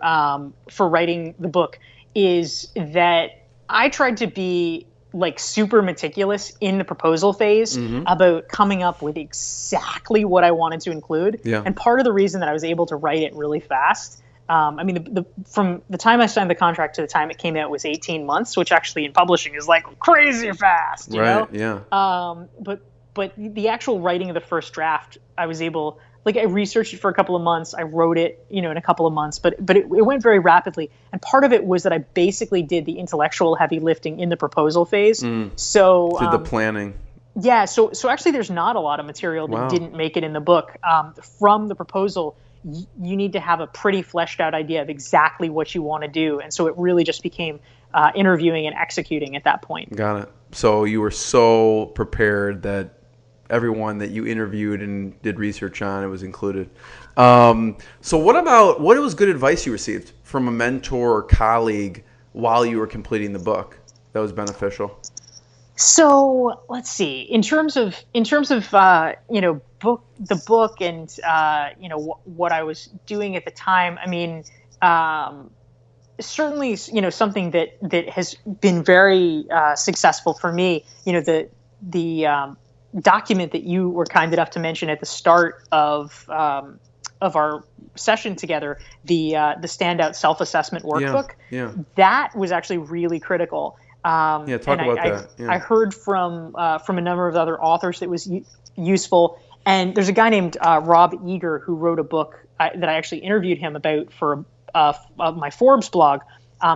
writing the book is that I tried to be like super meticulous in the proposal phase about coming up with exactly what I wanted to include. Yeah. And part of the reason that I was able to write it really fast, from the time I signed the contract to the time it came out was 18 months, which actually in publishing is like crazy fast, you know? Yeah. But the actual writing of the first draft, I was able, I researched it for a couple of months. I wrote it, in a couple of months, but it went very rapidly. And part of it was that I basically did the intellectual heavy lifting in the proposal phase. So did the planning. Yeah. So actually there's not a lot of material that didn't make it in the book. From the proposal, you need to have a pretty fleshed out idea of exactly what you want to do. And so it really just became interviewing and executing at that point. Got it. So you were so prepared that everyone that you interviewed and did research on, it was included. So what was good advice you received from a mentor or colleague while you were completing the book that was beneficial? So let's see. In terms of the book and what I was doing at the time. I mean, certainly something that has been very successful for me. The document that you were kind enough to mention at the start of our session together, the standout self-assessment workbook. Yeah. That was actually really critical. Talk about that. Yeah. I heard from a number of other authors that was useful. And there's a guy named Rob Eager who wrote a book that I actually interviewed him about for my Forbes blog.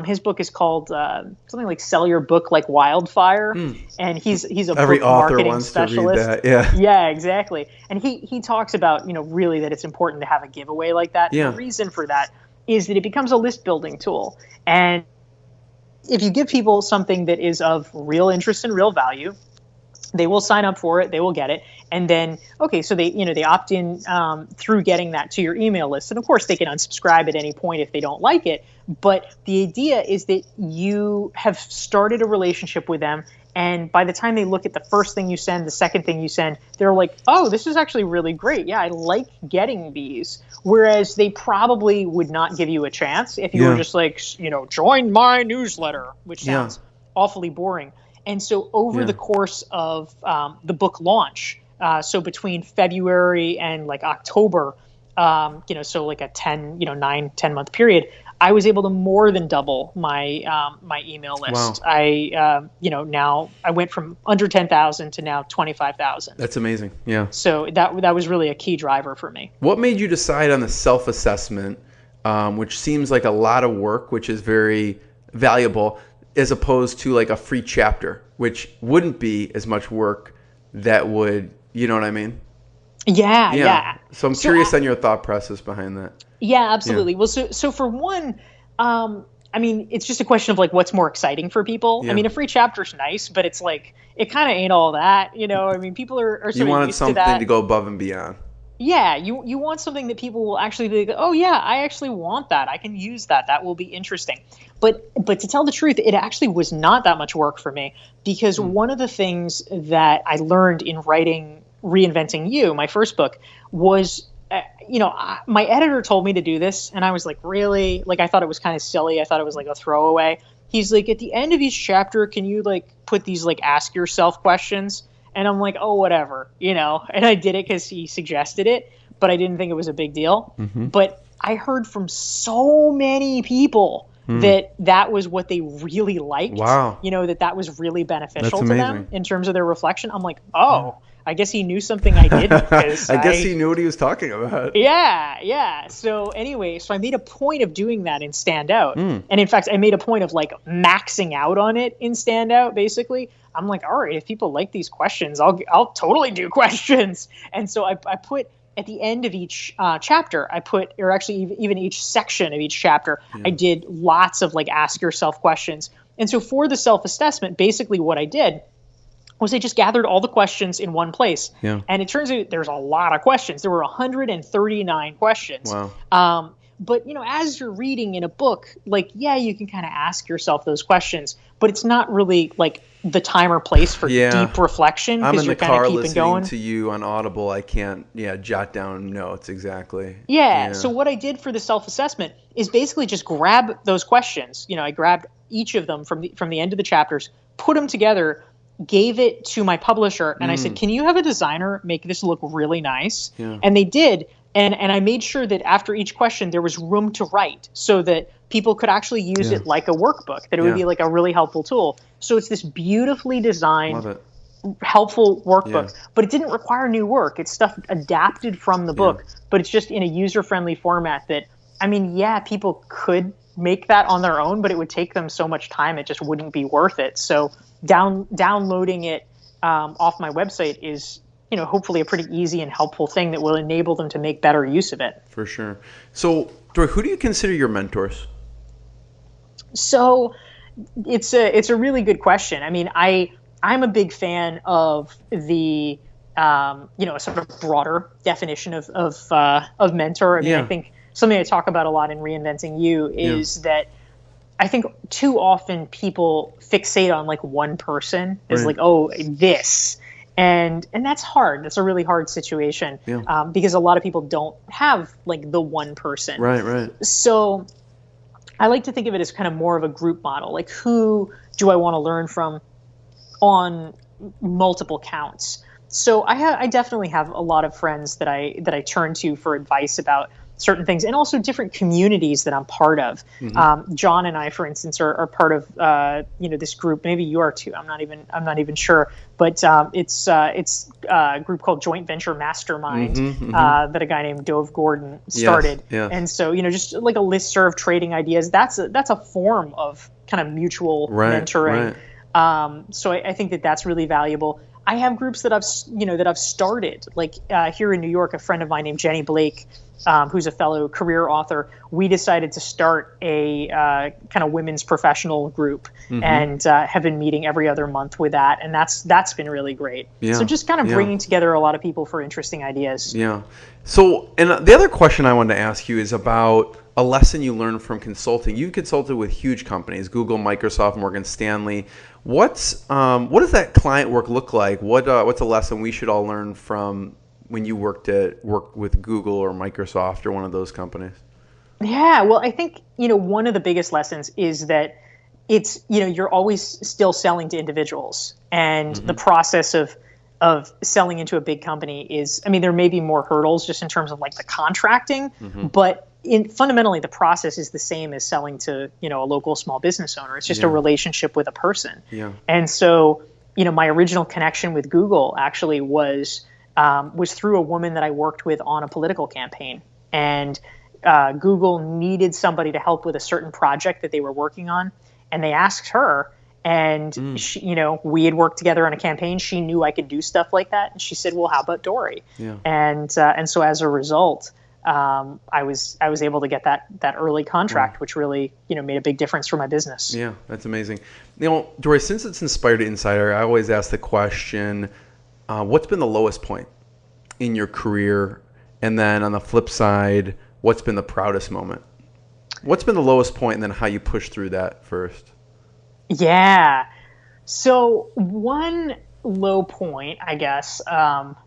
His book is called something like "Sell Your Book Like Wildfire," and he's a every book author marketing wants specialist. to read that. Yeah, exactly. And he talks about really that it's important to have a giveaway like that. Yeah. The reason for that is that it becomes a list building tool, and if you give people something that is of real interest and real value, they will sign up for it. They will get it. And then, so they opt in through getting that to your email list. And of course, they can unsubscribe at any point if they don't like it. But the idea is that you have started a relationship with them. And by the time they look at the first thing you send, the second thing you send, they're like, oh, this is actually really great. Yeah, I like getting these. Whereas they probably would not give you a chance if you were just like, join my newsletter, which sounds awfully boring. And so over the course of the book launch, so between February and like October, so like a 10 month period, I was able to more than double my my email list. Wow. Now I went from under 10,000 to now 25,000. That's amazing. Yeah. So that was really a key driver for me. What made you decide on the self-assessment, which seems like a lot of work, which is very valuable, as opposed to like a free chapter, which wouldn't be as much work that would, you know what I mean? Yeah. So I'm curious on your thought process behind that. Yeah, absolutely. Yeah. Well, so for one, it's just a question of like what's more exciting for people. Yeah. I mean, a free chapter's nice, but it's like it kind of ain't all that, people are sort you of wanted used something to that. to go above and beyond. Yeah, you want something that people will actually be like, oh yeah, I actually want that. I can use that. That will be interesting. But to tell the truth, it actually was not that much work for me, because one of the things that I learned in writing Reinventing You, my first book, was, my editor told me to do this, and I was like, really? Like, I thought it was kind of silly. I thought it was like a throwaway. He's like, at the end of each chapter, can you like put these like ask yourself questions? And I'm like, oh, whatever, and I did it because he suggested it, but I didn't think it was a big deal. But I heard from so many people that was what they really liked. Wow. That was really beneficial That's to amazing. them in terms of their reflection. I'm like, oh, I guess he knew something I didn't. I guess he knew what he was talking about. Yeah. So anyway, I made a point of doing that in Stand Out. And in fact, I made a point of like maxing out on it in Stand Out, basically. I'm like, all right, if people like these questions, I'll totally do questions. And so I put at the end of each chapter, or actually even each section of each chapter, I did lots of like ask yourself questions. And so for the self-assessment, basically what I did was I just gathered all the questions in one place. Yeah. And it turns out there's a lot of questions. There were 139 questions. Wow. But, as you're reading in a book, like, yeah, you can kind of ask yourself those questions, but it's not really like the time or place for deep reflection, because you're kind of keeping going. I'm in the car listening to you on Audible. I can't, jot down notes. Exactly. Yeah. So what I did for the self-assessment is basically just grab those questions. I grabbed each of them from the end of the chapters, put them together, gave it to my publisher, and I said, can you have a designer make this look really nice? Yeah. And they did. And I made sure that after each question, there was room to write so that people could actually use it like a workbook, that it would be like a really helpful tool. So it's this beautifully designed, helpful workbook, but it didn't require new work. It's stuff adapted from the book, but it's just in a user-friendly format that, people could make that on their own, but it would take them so much time, it just wouldn't be worth it. So downloading it off my website is, hopefully a pretty easy and helpful thing that will enable them to make better use of it. For sure. So, Dorie, who do you consider your mentors? So it's a really good question. I'm a big fan of the, sort of broader definition of mentor. I think something I talk about a lot in Reinventing You is that I think too often people fixate on like one person is like, oh, this. And that's hard. That's a really hard situation because a lot of people don't have like the one person. Right. So I like to think of it as kind of more of a group model. Like, who do I want to learn from on multiple counts? So I definitely have a lot of friends that I turn to for advice about certain things, and also different communities that I'm part of. John and I, for instance, are part of this group. Maybe you are too. I'm not even sure. But it's a group called Joint Venture Mastermind that a guy named Dove Gordon started. Yes. And so just like a listserv trading ideas. That's a form of kind of mutual mentoring. So I think that's really valuable. I have groups that I've started, like here in New York. A friend of mine named Jenny Blake, who's a fellow career author, we decided to start a kind of women's professional group, and have been meeting every other month with that, and that's been really great. So just kind of bringing together a lot of people for interesting ideas. So, and the other question I wanted to ask you is about a lesson you learned from consulting. You consulted with huge companies, Google, Microsoft, Morgan Stanley. What does that client work look like? What's a lesson we should all learn from when you worked with Google or Microsoft or one of those companies? Yeah, well, I think one of the biggest lessons is that it's you're always still selling to individuals, and the process of selling into a big company is, there may be more hurdles just in terms of like the contracting, but fundamentally the process is the same as selling to a local small business owner. It's just a relationship with a person. And so my original connection with Google actually was through a woman that I worked with on a political campaign, and Google needed somebody to help with a certain project that they were working on, and they asked her. And she, we had worked together on a campaign. She knew I could do stuff like that, and she said, "Well, how about Dorie?" And so as a result, I was able to get that early contract, which really made a big difference for my business. Yeah, that's amazing. Dorie, since it's Inspired Insider, I always ask the question, what's been the lowest point in your career, and then on the flip side, what's been the proudest moment? What's been the lowest point, and then how you push through that first? Yeah. So one low point, I guess,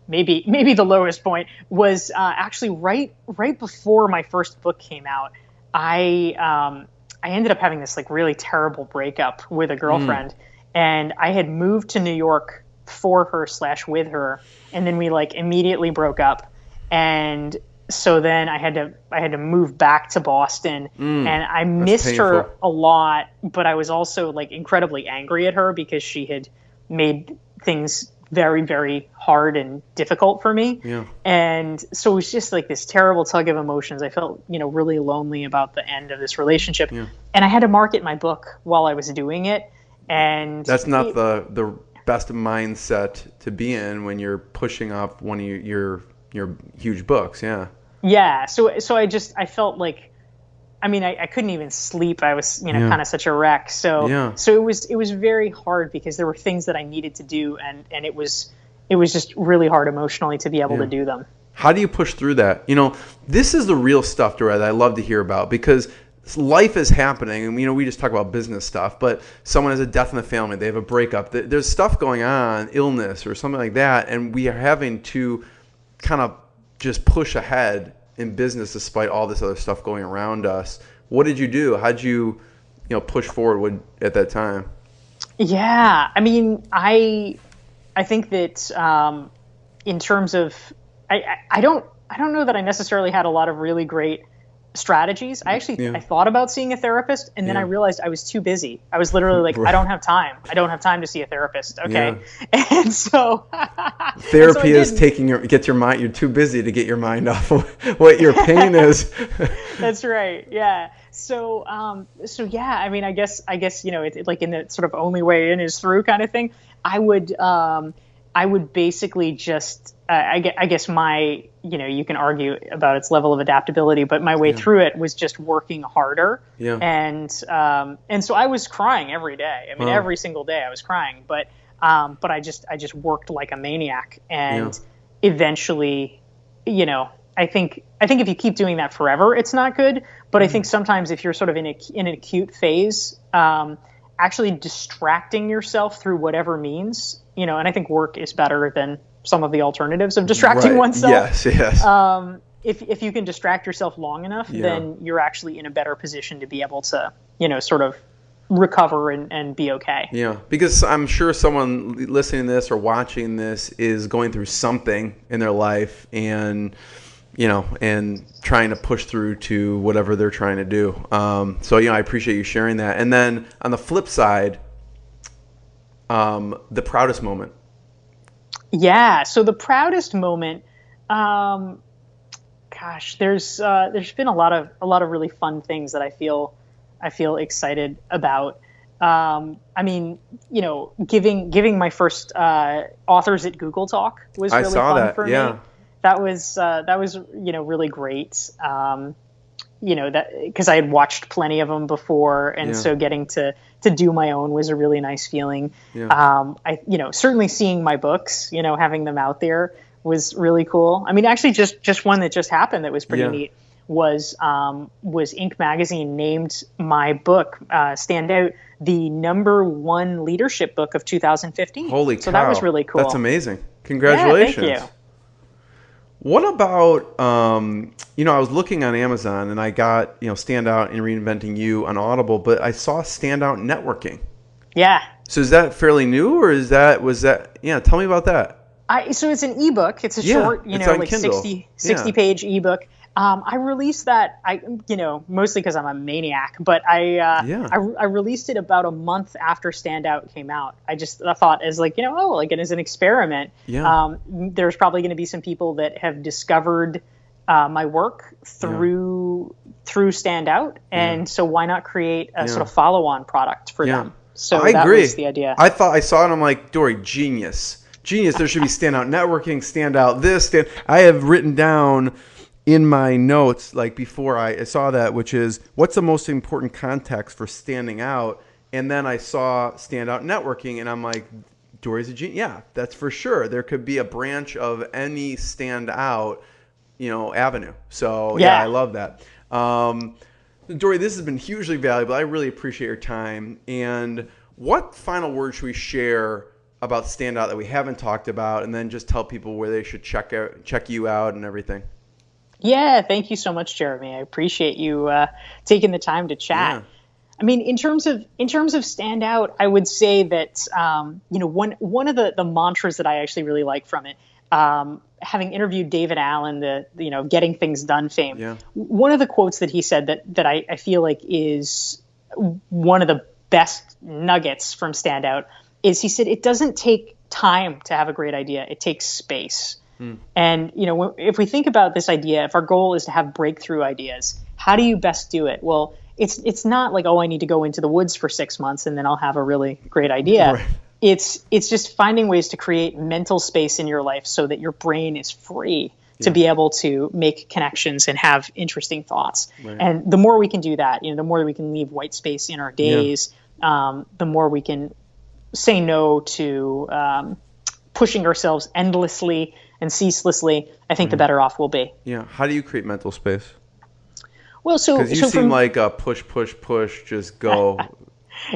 maybe the lowest point was actually right before my first book came out. I ended up having this like really terrible breakup with a girlfriend, and I had moved to New York for her / with her, and then we like immediately broke up, and so then I had to move back to Boston, and I missed her a lot, but I was also like incredibly angry at her because she had made things very, very hard and difficult for me. Yeah. And so it was just like this terrible tug of emotions. I felt, really lonely about the end of this relationship. Yeah. And I had to market my book while I was doing it. And that's not the best mindset to be in when you're pushing off one of your huge books. Yeah. Yeah. So I felt like, I couldn't even sleep. I was, kind of such a wreck. So it was very hard because there were things that I needed to do, and it was just really hard emotionally to be able to do them. How do you push through that? This is the real stuff, Dorie, that I love to hear about, because life is happening, and we just talk about business stuff, but someone has a death in the family, they have a breakup, there's stuff going on, illness or something like that, and we are having to kind of just push ahead in business despite all this other stuff going around us. What did you do? How'd you push forward at that time? Yeah, I think that in terms of I don't know that I necessarily had a lot of really great strategies. I thought about seeing a therapist, and then I realized I was too busy. I was literally like, I don't have time to see a therapist. Okay. Yeah. And so therapy is get your mind, you're too busy to get your mind off of what your pain is. That's right. Yeah. So yeah, I guess, it's like in the sort of only way in is through kind of thing. I would basically just, I guess my, you can argue about its level of adaptability, but my way through it was just working harder. Yeah. And so I was crying every day. Every single day I was crying, but I just worked like a maniac. And eventually, I think if you keep doing that forever, it's not good. But I think sometimes if you're sort of in an acute phase, actually distracting yourself through whatever means, and I think work is better than some of the alternatives of distracting oneself. Yes. If you can distract yourself long enough, then you're actually in a better position to be able to, sort of recover and be okay. Yeah, because I'm sure someone listening to this or watching this is going through something in their life and trying to push through to whatever they're trying to do. So, I appreciate you sharing that. And then on the flip side, the proudest moment. Yeah. So the proudest moment, there's been a lot of really fun things that I feel excited about. Giving my first authors at Google talk was really fun for me. That was really great. That because I had watched plenty of them before, and so getting to do my own was a really nice feeling. Certainly seeing my books, having them out there was really cool. Actually just one that just happened that was pretty neat was Inc. magazine named my book Stand Out the #1 leadership book of 2015. Holy cow. So that was really cool. That's amazing. Congratulations. Yeah, thank you. What about, I was looking on Amazon and I got, Stand Out and Reinventing You on Audible, but I saw Stand Out Networking. Yeah. So is that fairly new, or was that, tell me about that. So it's an ebook. It's a short, like Kindle. 60 page ebook. I released that, mostly because I'm a maniac, but I released it about a month after Stand Out came out. I thought as like, as an experiment. Yeah. There's probably going to be some people that have discovered my work through Stand Out. And so why not create a sort of follow-on product for them? So I that agree. was the idea. I saw it and I'm like, Dorie, genius. There should be Stand Out Networking, Stand Out this. I have written down in my notes, like before I saw that, which is what's the most important context for standing out? And then I saw Stand Out Networking and I'm like, Dorie's a genius. Yeah, that's for sure. There could be a branch of any stand out, avenue. So yeah, I love that. Dorie, this has been hugely valuable. I really appreciate your time. And what final words should we share about Standout that we haven't talked about, and then just tell people where they should check you out and everything? Yeah, thank you so much, Jeremy. I appreciate you taking the time to chat. Yeah. I mean, in terms of Standout, I would say that one of the mantras that I actually really like from it, having interviewed David Allen, the Getting Things Done fame, Yeah. one of the quotes that he said that I feel like is one of the best nuggets from Standout is he said, it doesn't take time to have a great idea, it takes space. And, if we think about this idea, if our goal is to have breakthrough ideas, how do you best do it? Well, it's not like, I need to go into the woods for 6 months and then I'll have a really great idea. Right. It's just finding ways to create mental space in your life so that your brain is free to be able to make connections and have interesting thoughts. Right. And the more we can do that, the more we can leave white space in our days, the more we can say no to pushing ourselves endlessly and ceaselessly, I think the better off we'll be. Yeah. How do you create mental space? Well, because you seem like a push, just go.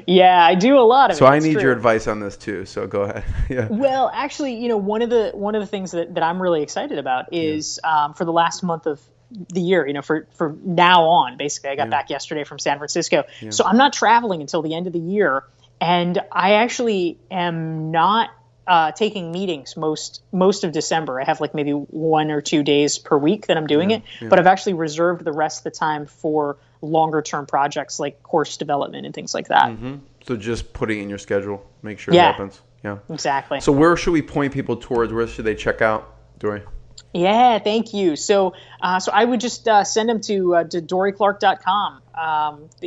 Yeah, I do a lot of it. So I need your advice on this too. So go ahead. Yeah. Well, actually, one of the things that I'm really excited about is for the last month of the year, for now on, basically, I got back yesterday from San Francisco. Yeah. So I'm not traveling until the end of the year. And I actually am not taking meetings most of December. I have like maybe 1 or 2 days per week that I'm doing it, but I've actually reserved the rest of the time for longer term projects like course development and things like that. Mm-hmm. So just putting in your schedule, make sure it happens. Yeah, exactly. So where should we point people towards? Where should they check out, Dorie? Yeah, thank you. So I would just send them to DorieClark.com,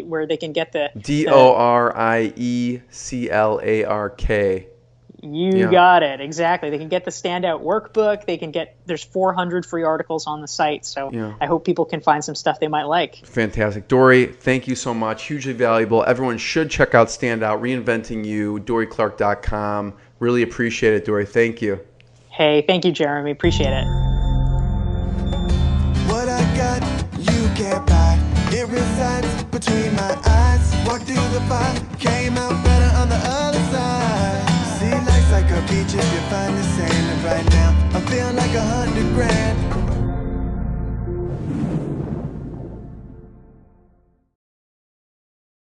where they can get the DorieClark. You got it. Exactly. They can get the Standout workbook. There's 400 free articles on the site. So I hope people can find some stuff they might like. Fantastic. Dorie, thank you so much. Hugely valuable. Everyone should check out Standout, Reinventing You, DorieClark.com. Really appreciate it, Dorie. Thank you. Hey, thank you, Jeremy. Appreciate it. What I got, you can't buy. It resides between my eyes. Walked through the fire, came out better on the other